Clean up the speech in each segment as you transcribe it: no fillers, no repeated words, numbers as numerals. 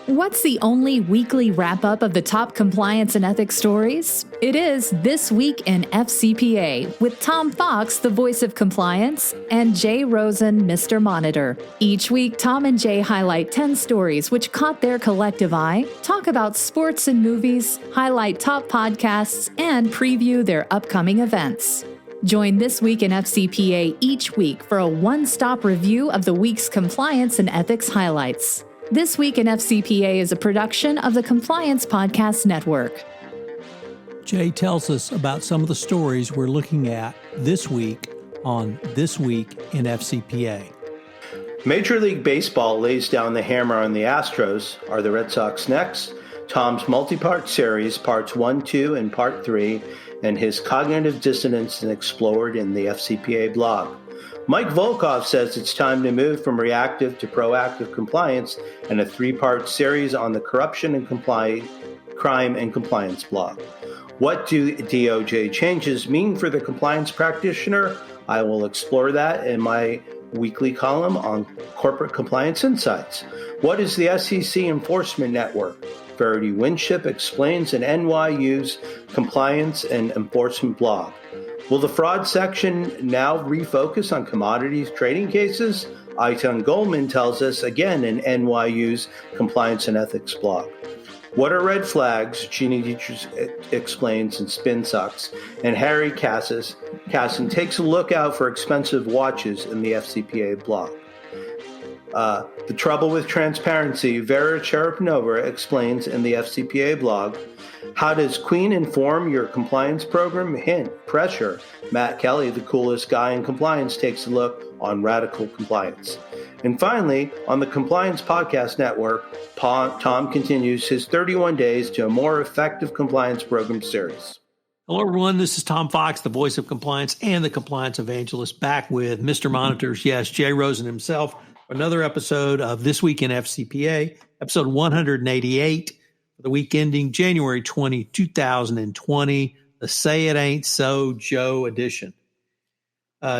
What's the only weekly wrap-up of the top compliance and ethics stories? It is This Week in FCPA with Tom Fox, the voice of compliance, and Jay Rosen, Mr. Monitor. Each week, Tom and Jay highlight 10 stories which caught their collective eye, talk about sports and movies, highlight top podcasts, and preview their upcoming events. Join This Week in FCPA each week for a one-stop review of the week's compliance and ethics highlights. This Week in FCPA is a production of the Compliance Podcast Network. Jay tells us about some of the stories we're looking at this week on This Week in FCPA. Major League Baseball lays down the hammer on the Astros. Are the Red Sox next? Tom's multi-part series, parts 1, 2, and part 3, and his cognitive dissonance explored in the FCPA blog. Mike Volkov says it's time to move from reactive to proactive compliance in a 3-part series on the corruption and crime and compliance blog. What do DOJ changes mean for the compliance practitioner? I will explore that in my weekly column on Corporate Compliance Insights. What is the SEC Enforcement Network? Verity Winship explains in NYU's Compliance and Enforcement blog. Will the fraud section now refocus on commodities trading cases? Aitan Goldman tells us again in NYU's Compliance and Ethics blog. What are red flags? Jeannie Dietrich explains in Spin Sucks. And Harry Casson takes a look out for expensive watches in the FCPA blog. The trouble with transparency, Vera Cherepnova explains in the FCPA blog. How does Queen inform your compliance program? Hint, pressure. Matt Kelly, the coolest guy in compliance, takes a look on radical compliance. And finally, on the Compliance Podcast Network, Tom continues his 31 Days to a More Effective Compliance Program series. Hello, everyone. This is Tom Fox, the voice of compliance and the compliance evangelist, back with Mr. Monitors. Yes, Jay Rosen himself. Another episode of This Week in FCPA, episode 188. The week ending January 20, 2020, the Say It Ain't So Joe edition.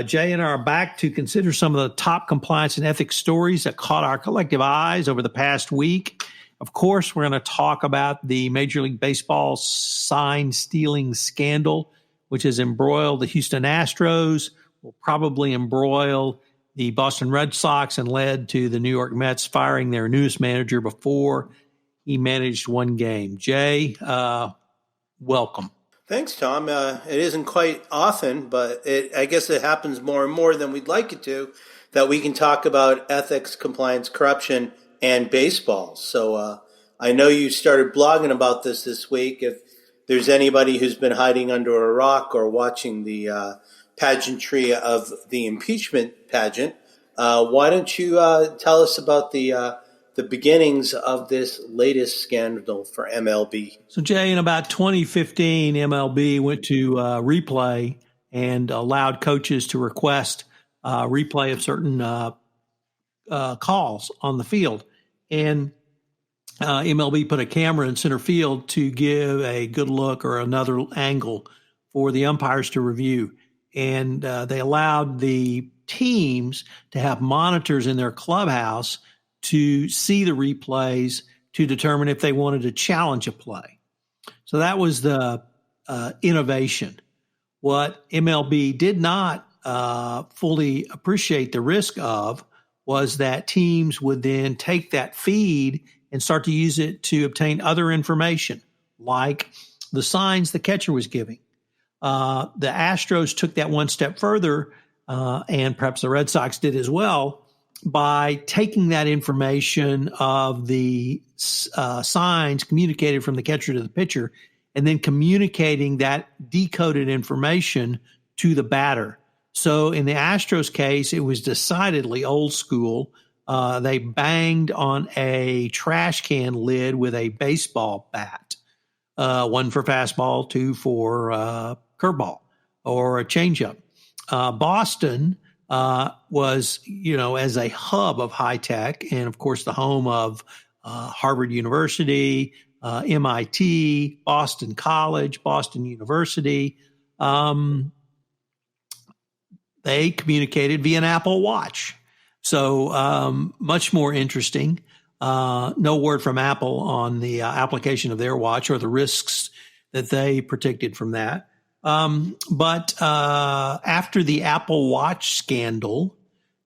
Jay and I are back to consider some of the top compliance and ethics stories that caught our collective eyes over the past week. Of course, we're going to talk about the Major League Baseball sign stealing scandal, which has embroiled the Houston Astros, will probably embroil the Boston Red Sox, and led to the New York Mets firing their newest manager before he managed one game. Jay, welcome. Thanks, Tom. It isn't quite often, but I guess it happens more and more than we'd like it to, that we can talk about ethics, compliance, corruption, and baseball. So I know you started blogging about this week. If there's anybody who's been hiding under a rock or watching the pageantry of the impeachment pageant, why don't you tell us about the beginnings of this latest scandal for MLB. So, Jay, in about 2015, MLB went to replay and allowed coaches to request replay of certain calls on the field. And MLB put a camera in center field to give a good look or another angle for the umpires to review. And they allowed the teams to have monitors in their clubhouse to see the replays to determine if they wanted to challenge a play. So that was the innovation. What MLB did not fully appreciate the risk of was that teams would then take that feed and start to use it to obtain other information, like the signs the catcher was giving. The Astros took that one step further, and perhaps the Red Sox did as well, by taking that information of the signs communicated from the catcher to the pitcher and then communicating that decoded information to the batter. So in the Astros case, it was decidedly old school. They banged on a trash can lid with a baseball bat, one for fastball, two for curveball or a changeup. Boston was, as a hub of high tech, and of course the home of Harvard University, MIT, Boston College, Boston University. They communicated via an Apple Watch. So much more interesting. No word from Apple on the application of their watch or the risks that they predicted from that. But after the Apple Watch scandal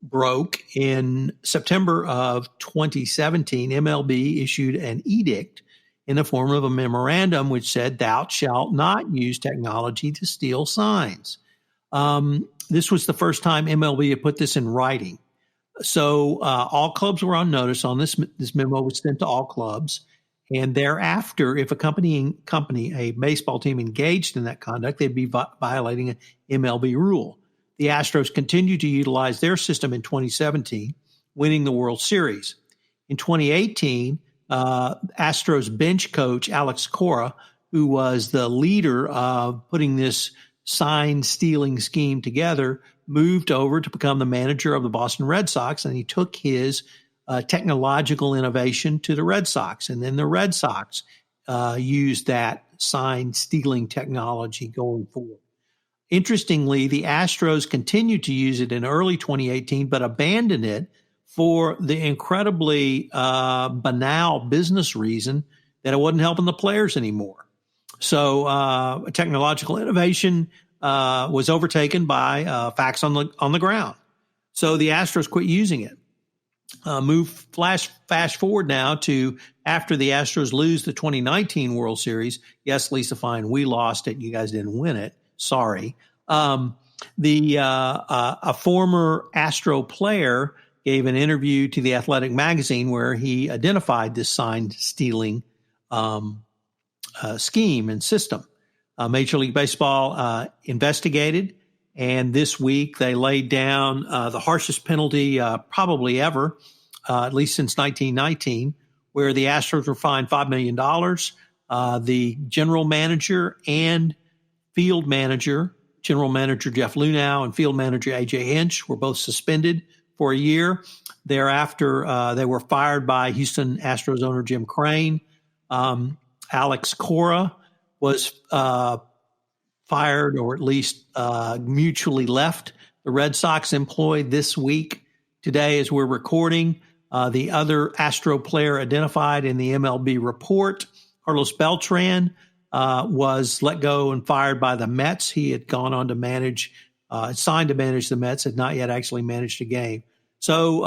broke in September of 2017, MLB issued an edict in the form of a memorandum which said, "Thou shalt not use technology to steal signs." This was the first time MLB had put this in writing. So all clubs were on notice on this. This memo was sent to all clubs. And thereafter, if a company, a baseball team engaged in that conduct, they'd be violating an MLB rule. The Astros continued to utilize their system in 2017, winning the World Series. In 2018, Astros bench coach Alex Cora, who was the leader of putting this sign stealing scheme together, moved over to become the manager of the Boston Red Sox, and he took his technological innovation to the Red Sox. And then the Red Sox used that sign stealing technology going forward. Interestingly, the Astros continued to use it in early 2018, but abandoned it for the incredibly banal business reason that it wasn't helping the players anymore. So technological innovation was overtaken by facts on the ground. So the Astros quit using it. Fast forward now to after the Astros lose the 2019 World Series. Yes, Lisa Fine, we lost it. You guys didn't win it. Sorry. A former Astro player gave an interview to the Athletic magazine where he identified this sign stealing scheme and system. Major League Baseball investigated, and this week they laid down the harshest penalty probably ever, at least since 1919, where the Astros were fined $5 million. The general manager and field manager, general manager Jeff Luhnow and field manager A.J. Hinch, were both suspended for a year. Thereafter, they were fired by Houston Astros owner Jim Crane. Alex Cora was fired, or at least mutually left the Red Sox employ this week. Today, as we're recording, the other Astro player identified in the MLB report, Carlos Beltran, was let go and fired by the Mets. He had gone on to signed to manage the Mets, had not yet actually managed a game. So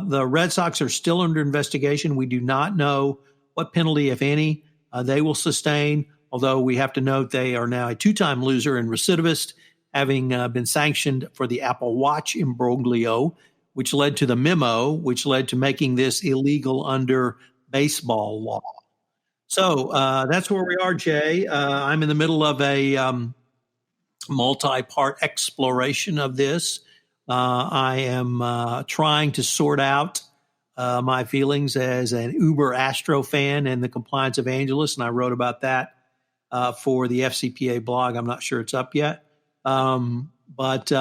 the Red Sox are still under investigation. We do not know what penalty, if any, they will sustain, although we have to note they are now a two-time loser and recidivist, having been sanctioned for the Apple Watch imbroglio, which led to the memo, which led to making this illegal under baseball law. So that's where we are, Jay. I'm in the middle of a multi-part exploration of this. I am trying to sort out my feelings as an uber Astro fan and the compliance evangelist, and I wrote about that for the FCPA blog. I'm not sure it's up yet. But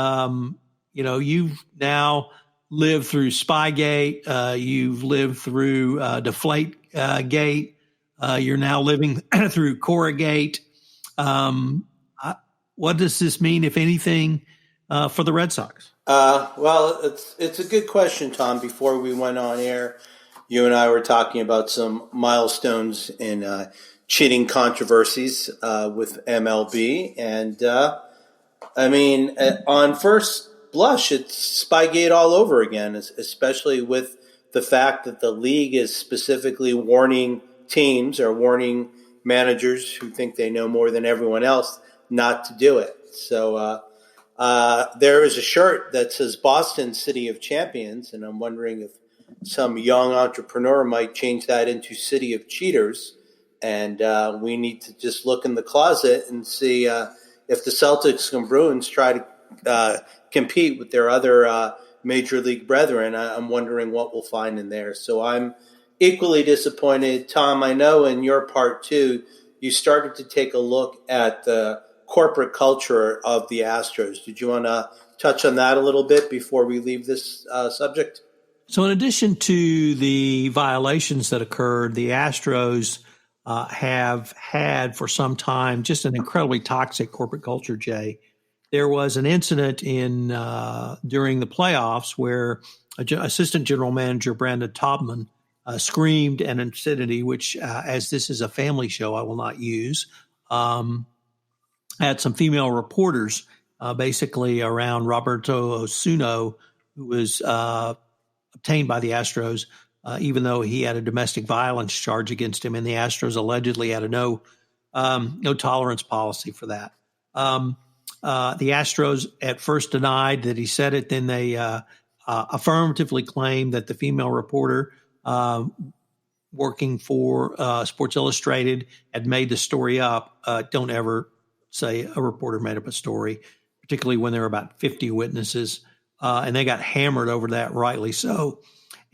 you've now lived through Spygate. You've lived through Deflategate. You're now living through Corrugate. What does this mean, if anything, for the Red Sox? Well, it's a good question, Tom. Before we went on air, you and I were talking about some milestones in cheating controversies with MLB. And, on first blush, it's Spygate all over again, especially with the fact that the league is specifically warning teams or warning managers who think they know more than everyone else not to do it. So there is a shirt that says Boston City of Champions, and I'm wondering if some young entrepreneur might change that into City of Cheaters. And we need to just look in the closet and see if the Celtics and Bruins try to compete with their other major league brethren. I'm wondering what we'll find in there. So I'm equally disappointed. Tom, I know in your part too, you started to take a look at the corporate culture of the Astros. Did you want to touch on that a little bit before we leave this subject? So in addition to the violations that occurred, the Astros have had for some time just an incredibly toxic corporate culture, Jay. There was an incident during the playoffs where assistant general manager Brandon Taubman screamed an obscenity, which, as this is a family show, I will not use. Had some female reporters basically around Roberto Osuna, who was obtained by the Astros, even though he had a domestic violence charge against him, and the Astros allegedly had a no tolerance policy for that. The Astros at first denied that he said it. Then they affirmatively claimed that the female reporter working for Sports Illustrated had made the story up. Don't ever say a reporter made up a story, particularly when there were about 50 witnesses, and they got hammered over that, rightly so.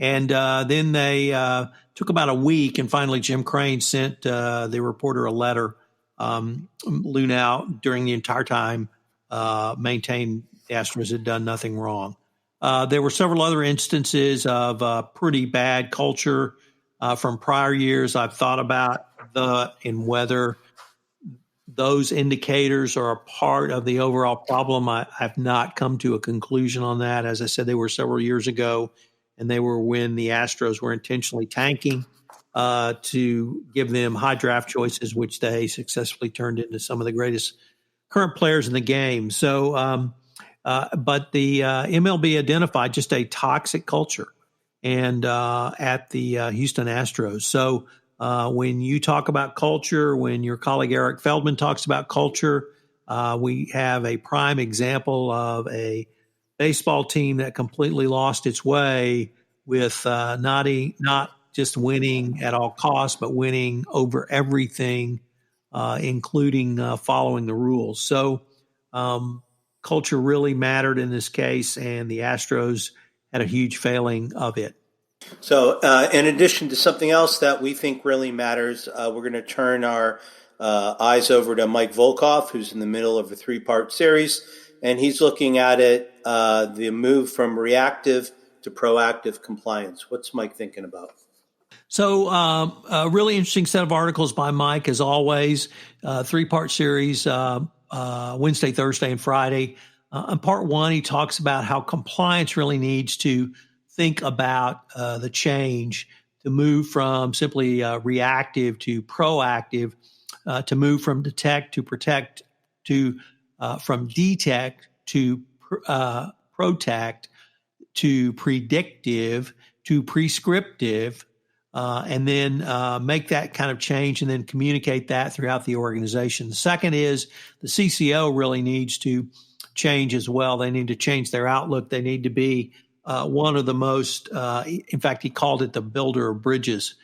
And then they took about a week, and finally Jim Crane sent the reporter a letter. Lunau, during the entire time, maintained the Astros had done nothing wrong. There were several other instances of pretty bad culture from prior years. I've thought about and whether those indicators are a part of the overall problem. I've not come to a conclusion on that. As I said, they were several years ago, and they were when the Astros were intentionally tanking to give them high draft choices, which they successfully turned into some of the greatest current players in the game. So, but the MLB identified just a toxic culture and at the Houston Astros. So when you talk about culture, when your colleague Eric Feldman talks about culture, we have a prime example of a baseball team that completely lost its way with not just winning at all costs, but winning over everything, including following the rules. So culture really mattered in this case, and the Astros had a huge failing of it. So in addition to something else that we think really matters, we're going to turn our eyes over to Mike Volkov, who's in the middle of a 3-part series, and he's looking at it, the move from reactive to proactive compliance. What's Mike thinking about? So a really interesting set of articles by Mike, as always, 3-part series, Wednesday, Thursday, and Friday. In part 1, he talks about how compliance really needs to think about the change to move from simply reactive to proactive, to move from detect to protect, to from detect to protect, to predictive to prescriptive, and then make that kind of change and then communicate that throughout the organization. The second is the CCO really needs to change as well. They need to change their outlook. They need to be one of the most, in fact, he called it the builder of bridges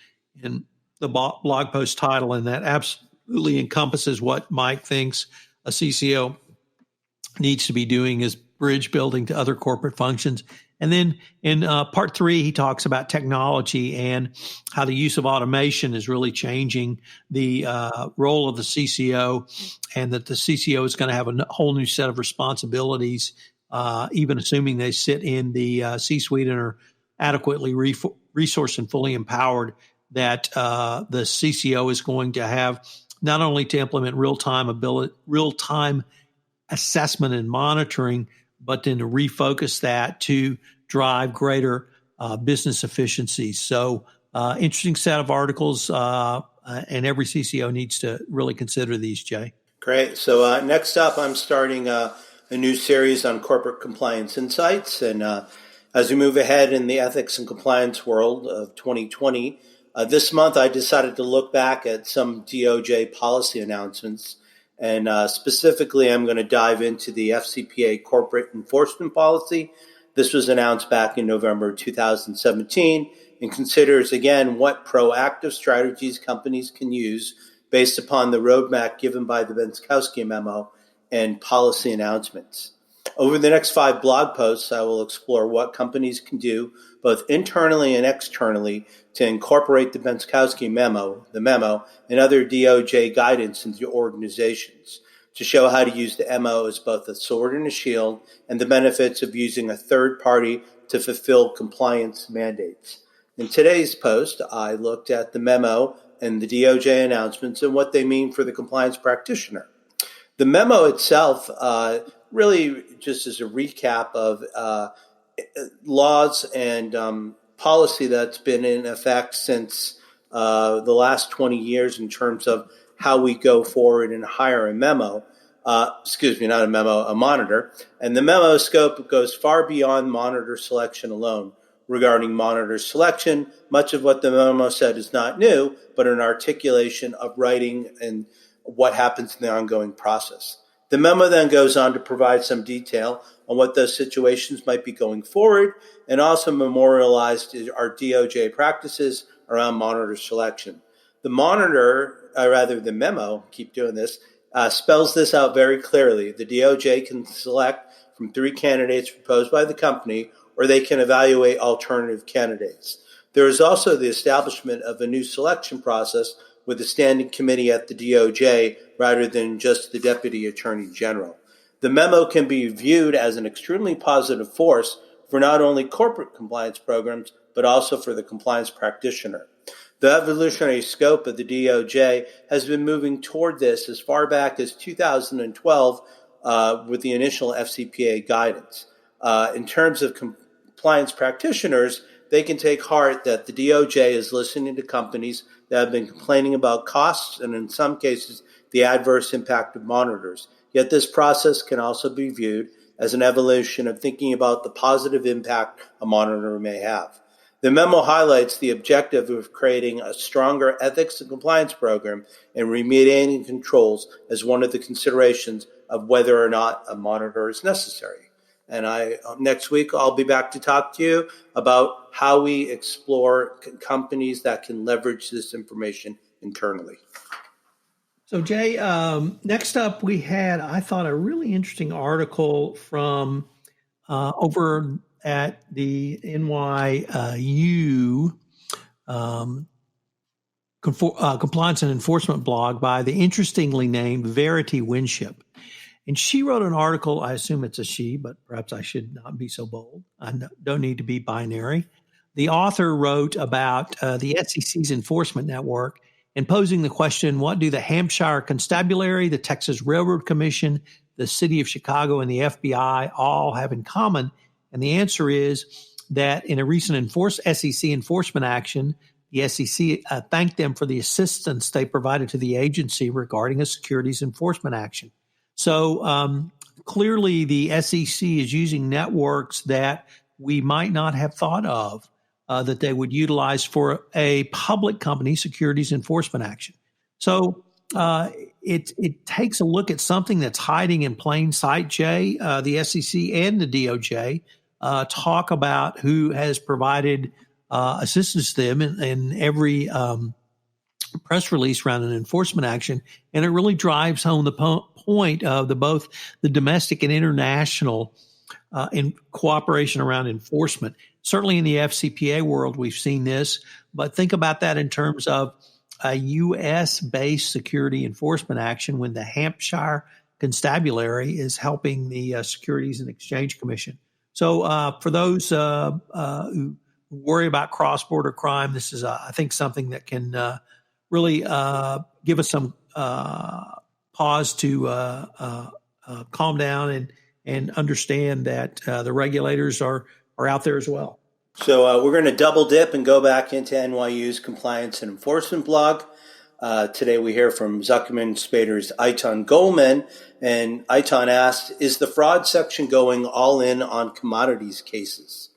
in the blog post title, and that absolutely encompasses what Mike thinks a CCO needs to be doing, is bridge building to other corporate functions. And then in part 3, he talks about technology and how the use of automation is really changing the role of the CCO, and that the CCO is going to have a whole new set of responsibilities, even assuming they sit in the C-suite and are adequately resourced and fully empowered, that the CCO is going to have not only to implement real-time assessment and monitoring, but then to refocus that to drive greater business efficiency. So interesting set of articles, and every CCO needs to really consider these, Jay. Great. So next up, I'm starting a new series on corporate compliance insights. And as we move ahead in the ethics and compliance world of 2020, this month I decided to look back at some DOJ policy announcements. And specifically, I'm going to dive into the FCPA corporate enforcement policy. This was announced back in November 2017 and considers, again, what proactive strategies companies can use based upon the roadmap given by the Benskowski memo and policy announcements. Over the next 5 blog posts, I will explore what companies can do both internally and externally to incorporate the Benskowski memo, and other DOJ guidance into organizations to show how to use the MO as both a sword and a shield, and the benefits of using a third party to fulfill compliance mandates. In today's post, I looked at the memo and the DOJ announcements and what they mean for the compliance practitioner. The memo itself really just is a recap of laws and policy that's been in effect since the last 20 years in terms of how we go forward and hire a memo. Not a memo, a monitor. And the memo scope goes far beyond monitor selection alone. Regarding monitor selection, much of what the memo said is not new, but an articulation of writing and what happens in the ongoing process. The memo then goes on to provide some detail on what those situations might be going forward, and also memorialized our DOJ practices around monitor selection. The memo, keep doing this, spells this out very clearly. The DOJ can select from 3 candidates proposed by the company, or they can evaluate alternative candidates. There is also the establishment of a new selection process with a standing committee at the DOJ rather than just the Deputy Attorney General. The memo can be viewed as an extremely positive force for not only corporate compliance programs, but also for the compliance practitioner. The evolutionary scope of the DOJ has been moving toward this as far back as 2012 with the initial FCPA guidance. In terms of compliance practitioners, they can take heart that the DOJ is listening to companies that have been complaining about costs and, in some cases, the adverse impact of monitors. Yet this process can also be viewed as an evolution of thinking about the positive impact a monitor may have. The memo highlights the objective of creating a stronger ethics and compliance program and remediating controls as one of the considerations of whether or not a monitor is necessary. And next week, I'll be back to talk to you about how we explore companies that can leverage this information internally. So, Jay, next up we had, I thought, a really interesting article from over at the NYU Compliance and Enforcement blog by the interestingly named Verity Winship. And she wrote an article, I assume it's a she, but perhaps I should not be so bold. I don't need to be binary. The author wrote about the SEC's enforcement network and posing the question, what do the Hampshire Constabulary, the Texas Railroad Commission, the City of Chicago, and the FBI all have in common? And the answer is that in a recent SEC enforcement action, the SEC thanked them for the assistance they provided to the agency regarding a securities enforcement action. So clearly the SEC is using networks that we might not have thought of that they would utilize for a public company securities enforcement action. So it takes a look at something that's hiding in plain sight, Jay. The SEC and the DOJ talk about who has provided assistance to them in every press release around an enforcement action, and it really drives home the point of both the domestic and international in cooperation around enforcement. Certainly in the FCPA world, we've seen this, but think about that in terms of a U.S.-based security enforcement action when the Hampshire Constabulary is helping the Securities and Exchange Commission. So for those who worry about cross-border crime, this is, I think, something that can really give us some pause to calm down and understand that the regulators are out there as well. So we're going to double dip and go back into NYU's Compliance and Enforcement blog. Today we hear from Zuckerman Spader's Eitan Goldman, and Eitan asked, is the fraud section going all in on commodities cases?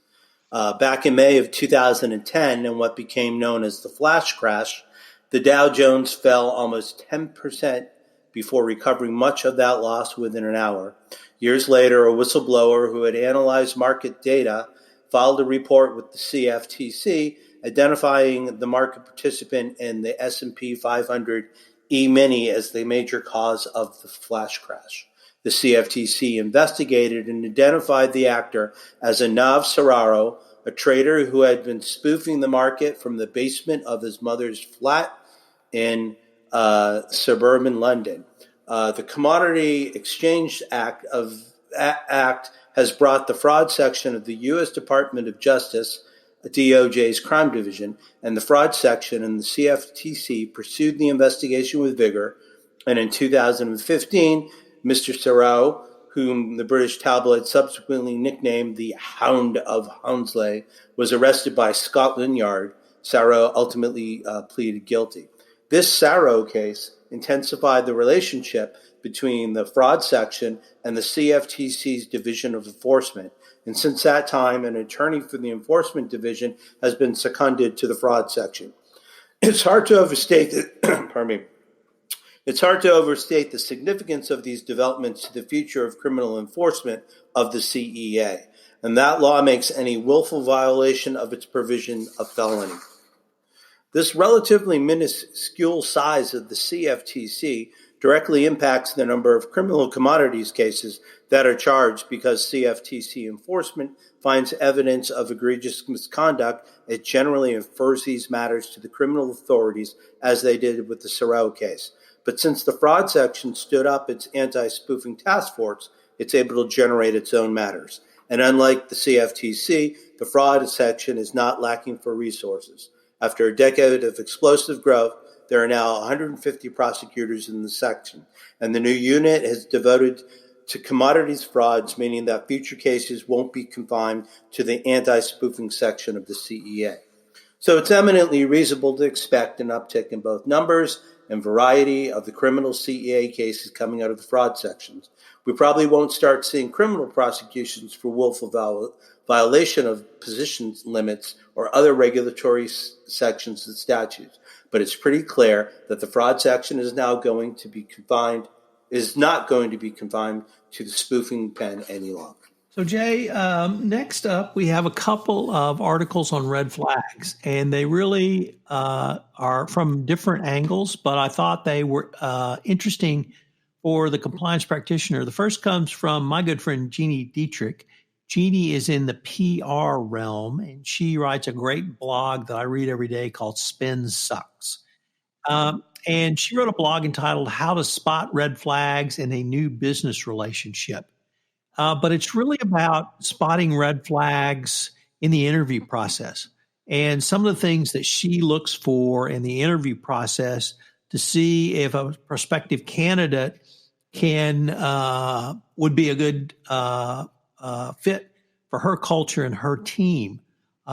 Back in May of 2010, in what became known as the flash crash, the Dow Jones fell almost 10% before recovering much of that loss within an hour. Years later, a whistleblower who had analyzed market data filed a report with the CFTC identifying the market participant in the S&P 500 E-mini as the major cause of the flash crash. The CFTC investigated and identified the actor as Anav Sararo, a trader who had been spoofing the market from the basement of his mother's flat in suburban London. The Commodity Exchange Act has brought the fraud section of the U.S. Department of Justice, DOJ's crime division, and the fraud section in the CFTC pursued the investigation with vigor. And in 2015, Mr. Sararo, whom the British tabloid subsequently nicknamed the Hound of Hounslow, was arrested by Scotland Yard. Sarro ultimately pleaded guilty. This Sarro case intensified the relationship between the fraud section and the CFTC's Division of Enforcement. And since that time, an attorney for the Enforcement Division has been seconded to the fraud section. It's hard to overstate It's hard to overstate the significance of these developments to the future of criminal enforcement of the CEA, and that law makes any willful violation of its provision a felony. This relatively minuscule size of the CFTC directly impacts the number of criminal commodities cases that are charged because CFTC enforcement finds evidence of egregious misconduct. It generally refers these matters to the criminal authorities, as they did with the Sarro case. But since the fraud section stood up its anti-spoofing task force, it's able to generate its own matters. And unlike the CFTC, the fraud section is not lacking for resources. After a decade of explosive growth, there are now 150 prosecutors in the section, and the new unit is devoted to commodities frauds, meaning that future cases won't be confined to the anti-spoofing section of the CEA. So it's eminently reasonable to expect an uptick in both numbers and variety of the criminal CEA cases coming out of the fraud sections. We probably won't start seeing criminal prosecutions for willful violation of position limits or other regulatory sections and statutes, but it's pretty clear that the fraud section is not going to be confined to the spoofing pen any longer. So, Jay, next up, we have a couple of articles on red flags, and they really are from different angles, but I thought they were interesting for the compliance practitioner. The first comes from my good friend, Jeannie Dietrich. Jeannie is in the PR realm, and she writes a great blog that I read every day called Spin Sucks. And she wrote a blog entitled How to Spot Red Flags in a New Business Relationship. But it's really about spotting red flags in the interview process and some of the things that she looks for in the interview process to see if a prospective candidate would be a good fit for her culture and her team.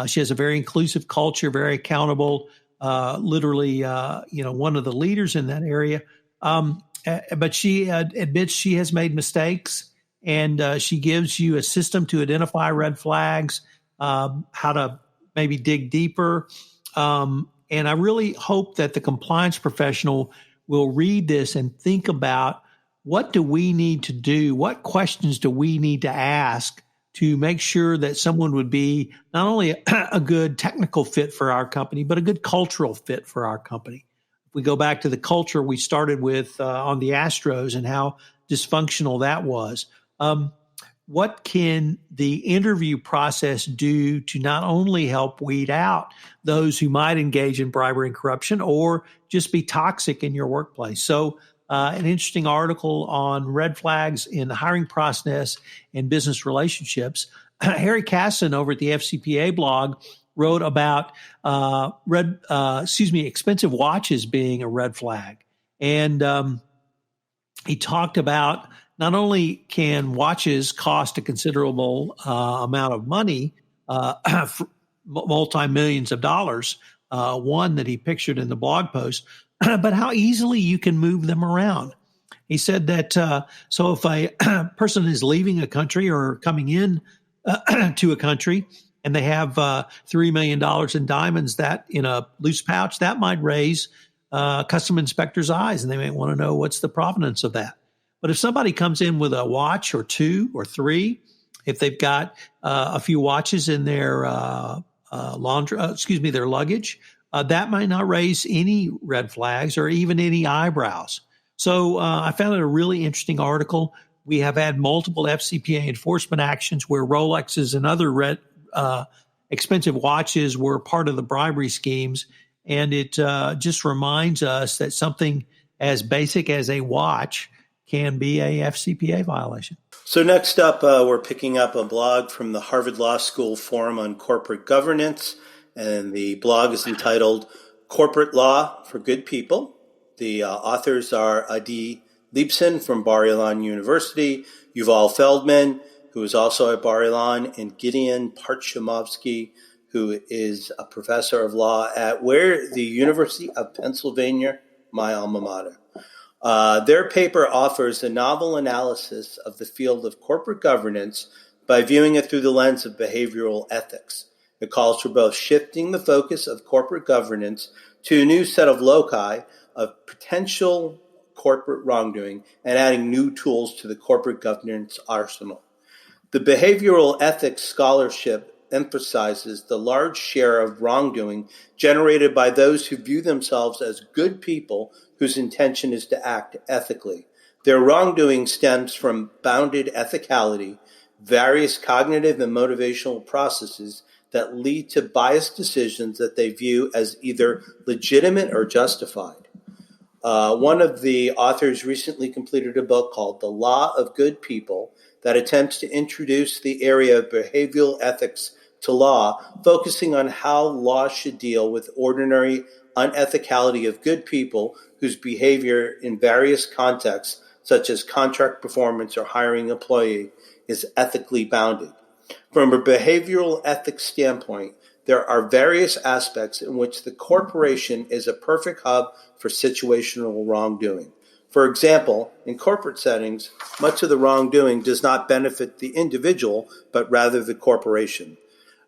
She has a very inclusive culture, very accountable, literally, one of the leaders in that area. But she admits she has made mistakes. And she gives you a system to identify red flags, how to maybe dig deeper. And I really hope that the compliance professional will read this and think about what do we need to do? What questions do we need to ask to make sure that someone would be not only a good technical fit for our company, but a good cultural fit for our company? If we go back to the culture we started with on the Astros and how dysfunctional that was. What can the interview process do to not only help weed out those who might engage in bribery and corruption or just be toxic in your workplace? So an interesting article on red flags in the hiring process and business relationships. Harry Casson over at the FCPA blog wrote about expensive watches being a red flag. And he talked about not only can watches cost a considerable amount of money, multi-millions of dollars, one that he pictured in the blog post, but how easily you can move them around. He said that so if a person is leaving a country or coming in to a country and they have $3 million in diamonds that in a loose pouch, that might raise custom inspectors' eyes, and they may want to know what's the provenance of that. But if somebody comes in with a watch or two or three, if they've got a few watches in their their luggage, that might not raise any red flags or even any eyebrows. So I found it a really interesting article. We have had multiple FCPA enforcement actions where Rolexes and other expensive watches were part of the bribery schemes. And it just reminds us that something as basic as a watch can be a FCPA violation. So next up, we're picking up a blog from the Harvard Law School Forum on Corporate Governance, and the blog is entitled Corporate Law for Good People. The authors are Adi Leibson from Bar-Ilan University, Yuval Feldman, who is also at Bar-Ilan, and Gideon Parchamovsky, who is a professor of law at the University of Pennsylvania, my alma mater. Their paper offers a novel analysis of the field of corporate governance by viewing it through the lens of behavioral ethics. It calls for both shifting the focus of corporate governance to a new set of loci of potential corporate wrongdoing and adding new tools to the corporate governance arsenal. The behavioral ethics scholarship emphasizes the large share of wrongdoing generated by those who view themselves as good people whose intention is to act ethically. Their wrongdoing stems from bounded ethicality, various cognitive and motivational processes that lead to biased decisions that they view as either legitimate or justified. One of the authors recently completed a book called The Law of Good People that attempts to introduce the area of behavioral ethics to law, focusing on how law should deal with ordinary unethicality of good people whose behavior in various contexts, such as contract performance or hiring an employee, is ethically bounded. From a behavioral ethics standpoint, there are various aspects in which the corporation is a perfect hub for situational wrongdoing. For example, in corporate settings, much of the wrongdoing does not benefit the individual, but rather the corporation.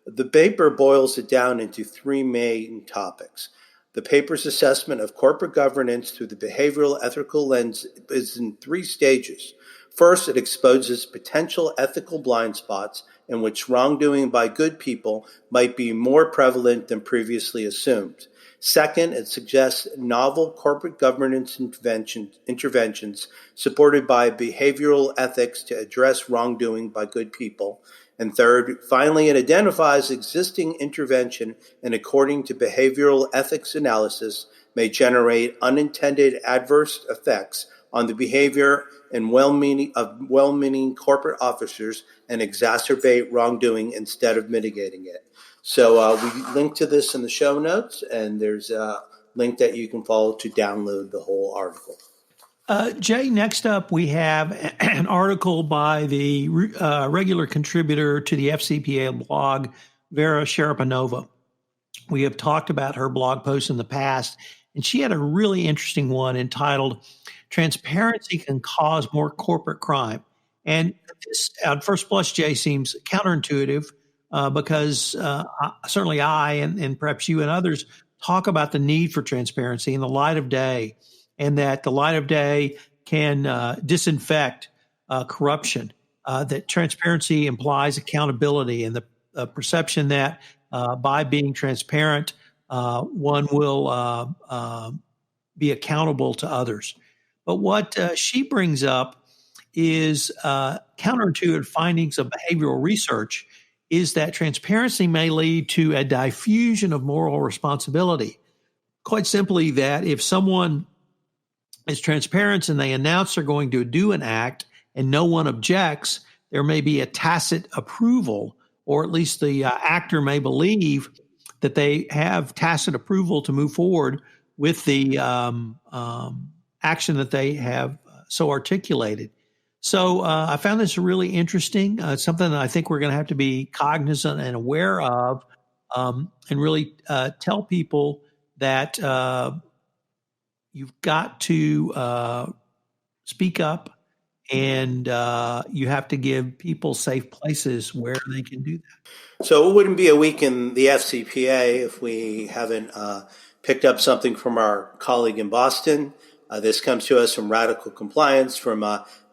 The paper boils it down into three main topics. The paper's assessment of corporate governance through the behavioral ethical lens is in three stages. First, it exposes potential ethical blind spots in which wrongdoing by good people might be more prevalent than previously assumed. Second, it suggests novel corporate governance interventions supported by behavioral ethics to address wrongdoing by good people. And third, finally, it identifies existing intervention and, according to behavioral ethics analysis, may generate unintended adverse effects on the behavior and well-meaning corporate officers and exacerbate wrongdoing instead of mitigating it. So we link to this in the show notes, and there's a link that you can follow to download the whole article. Jay, next up we have an article by the regular contributor to the FCPA blog, Vera Sharapanova. We have talked about her blog posts in the past, and she had a really interesting one entitled Transparency Can Cause More Corporate Crime. And this, at first blush, Jay, seems counterintuitive because certainly I and perhaps you and others talk about the need for transparency in the light of day, and that the light of day can disinfect corruption, that transparency implies accountability and the perception that by being transparent, one will be accountable to others. But what she brings up is counterintuitive findings of behavioral research is that transparency may lead to a diffusion of moral responsibility. Quite simply, that if someone is transparent and they announce they're going to do an act and no one objects, there may be a tacit approval, or at least the actor may believe that they have tacit approval to move forward with the action that they have so articulated. So I found this really interesting. It's something that I think we're going to have to be cognizant and aware of, and really tell people that you've got to speak up, and you have to give people safe places where they can do that. So it wouldn't be a week in the FCPA if we haven't picked up something from our colleague in Boston. This comes to us from Radical Compliance, from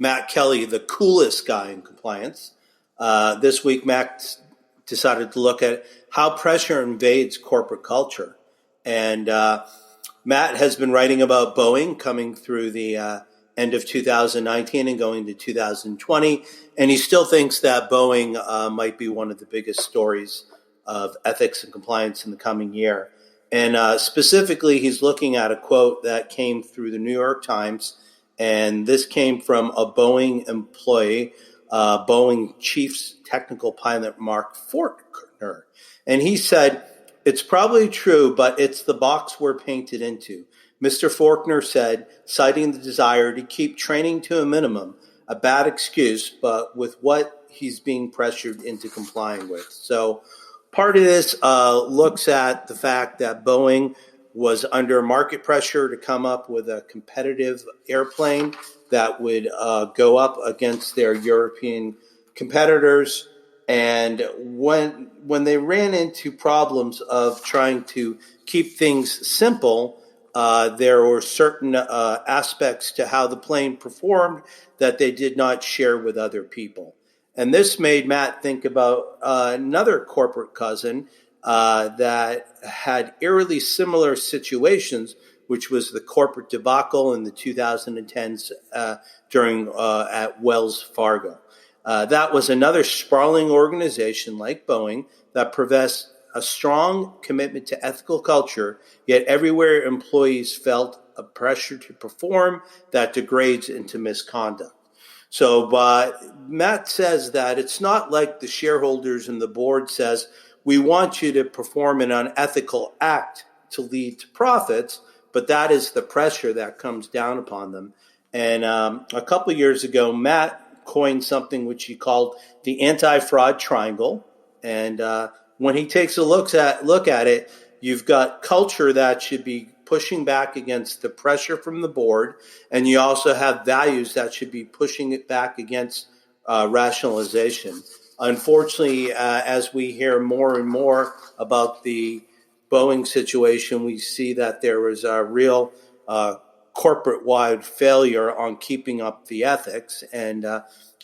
Matt Kelly, the coolest guy in compliance. This week, Matt decided to look at how pressure invades corporate culture. And Matt has been writing about Boeing coming through the end of 2019 and going to 2020. And he still thinks that Boeing might be one of the biggest stories of ethics and compliance in the coming year. And specifically, he's looking at a quote that came through the New York Times. And this came from a Boeing employee, Boeing Chief's technical pilot, Mark Fortner. And he said, "It's probably true, but it's the box we're painted into. Mr. Faulkner said, citing the desire to keep training to a minimum, a bad excuse, but with what he's being pressured into complying with. So part of this looks at the fact that Boeing was under market pressure to come up with a competitive airplane that would go up against their European competitors. And when they ran into problems of trying to keep things simple, there were certain aspects to how the plane performed that they did not share with other people. And this made Matt think about another corporate cousin that had eerily similar situations, which was the corporate debacle in the 2010s during at Wells Fargo. That was another sprawling organization like Boeing that professed a strong commitment to ethical culture, yet everywhere employees felt a pressure to perform that degrades into misconduct. So Matt says that it's not like the shareholders and the board says, we want you to perform an unethical act to lead to profits, but that is the pressure that comes down upon them. And a couple of years ago, Matt coined something which he called the anti-fraud triangle. And when he takes a look at it, you've got culture that should be pushing back against the pressure from the board, and you also have values that should be pushing it back against rationalization. Unfortunately, as we hear more and more about the Boeing situation, we see that there was a real corporate-wide failure on keeping up the ethics. And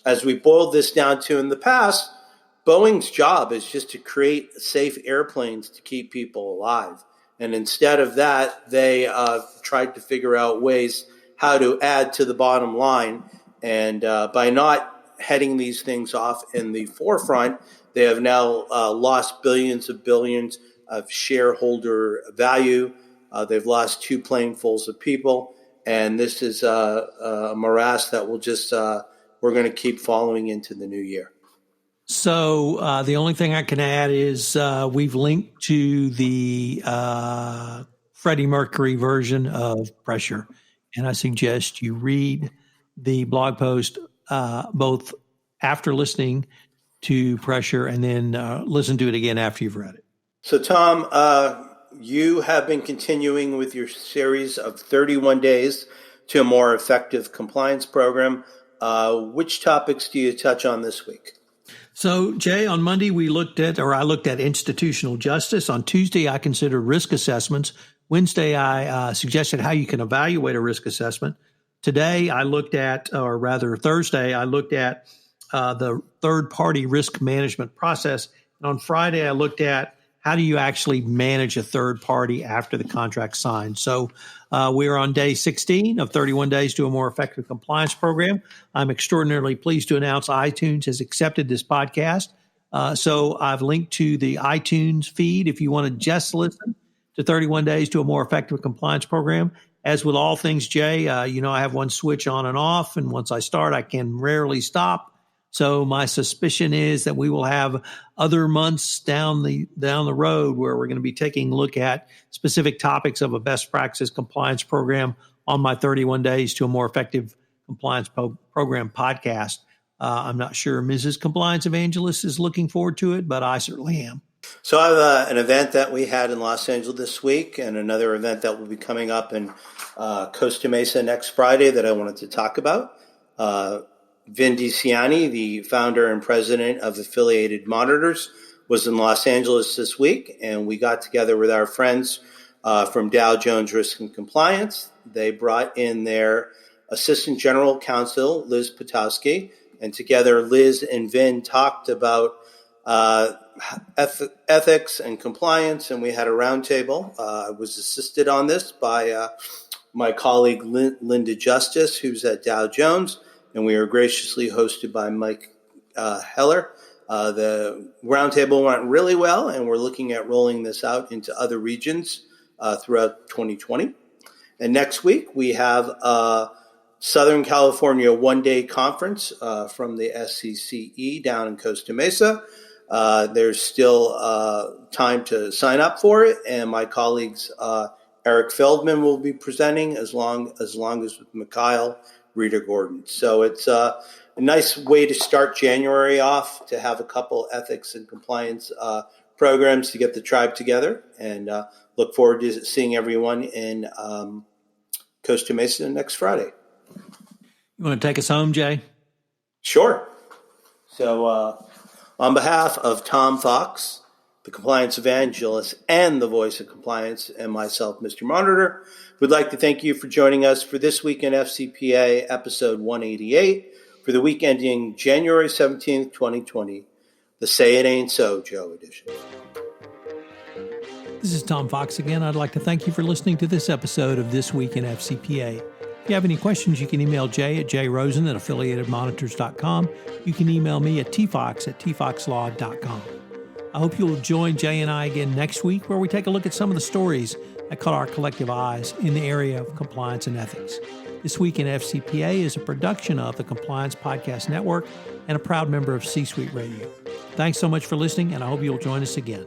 as we boiled this down to in the past, Boeing's job is just to create safe airplanes to keep people alive. And instead of that, they tried to figure out ways how to add to the bottom line. And by not heading these things off in the forefront, they have now lost billions of shareholder value. They've lost 2 planefuls of people. And this is a morass that will just, we're going to keep following into the new year. So the only thing I can add is we've linked to the Freddie Mercury version of Pressure, and I suggest you read the blog post both after listening to Pressure and then listen to it again after you've read it. So, Tom, you have been continuing with your series of 31 days to a more effective compliance program. Which topics do you touch on this week? So, Jay, on Monday, I looked at institutional justice. On Tuesday, I considered risk assessments. Wednesday, I suggested how you can evaluate a risk assessment. Today, Thursday, I looked at the third-party risk management process. And on Friday, I looked at how do you actually manage a third party after the contract's signed. So we are on day 16 of 31 days to a more effective compliance program. I'm extraordinarily pleased to announce iTunes has accepted this podcast. So I've linked to the iTunes feed if you want to just listen to 31 days to a more effective compliance program. As with all things, Jay, I have one switch on and off, and once I start, I can rarely stop. So my suspicion is that we will have other months down the road where we're going to be taking a look at specific topics of a best practice compliance program on my 31 days to a more effective compliance program podcast. I'm not sure Mrs. Compliance Evangelist is looking forward to it, but I certainly am. So I have an event that we had in Los Angeles this week and another event that will be coming up in Costa Mesa next Friday that I wanted to talk about. Vin DiCiani, the founder and president of Affiliated Monitors, was in Los Angeles this week, and we got together with our friends from Dow Jones Risk and Compliance. They brought in their Assistant General Counsel, Liz Potowski, and together Liz and Vin talked about ethics and compliance, and we had a roundtable. I was assisted on this by my colleague Linda Justice, who's at Dow Jones, and we are graciously hosted by Mike Heller. The roundtable went really well, and we're looking at rolling this out into other regions throughout 2020. And next week, we have a Southern California one-day conference from the SCCE down in Costa Mesa. There's still time to sign up for it, and my colleagues Eric Feldman will be presenting, as long as with Mikhail Rita Gordon. So it's a nice way to start January off, to have a couple ethics and compliance programs to get the tribe together, and look forward to seeing everyone in Costa Mesa next Friday. You want to take us home, Jay? Sure. So on behalf of Tom Fox, the compliance evangelist and the voice of compliance, and myself, Mr. Monitor, we'd like to thank you for joining us for This Week in FCPA, episode 188, for the week ending January 17th, 2020, the Say It Ain't So, Joe edition. This is Tom Fox again. I'd like to thank you for listening to this episode of This Week in FCPA. If you have any questions, you can email Jay at jrosen@affiliatedmonitors.com. You can email me at tfox@tfoxlaw.com. I hope you'll join Jay and I again next week, where we take a look at some of the stories that caught our collective eyes in the area of compliance and ethics. This Week in FCPA is a production of the Compliance Podcast Network and a proud member of C-Suite Radio. Thanks so much for listening, and I hope you'll join us again.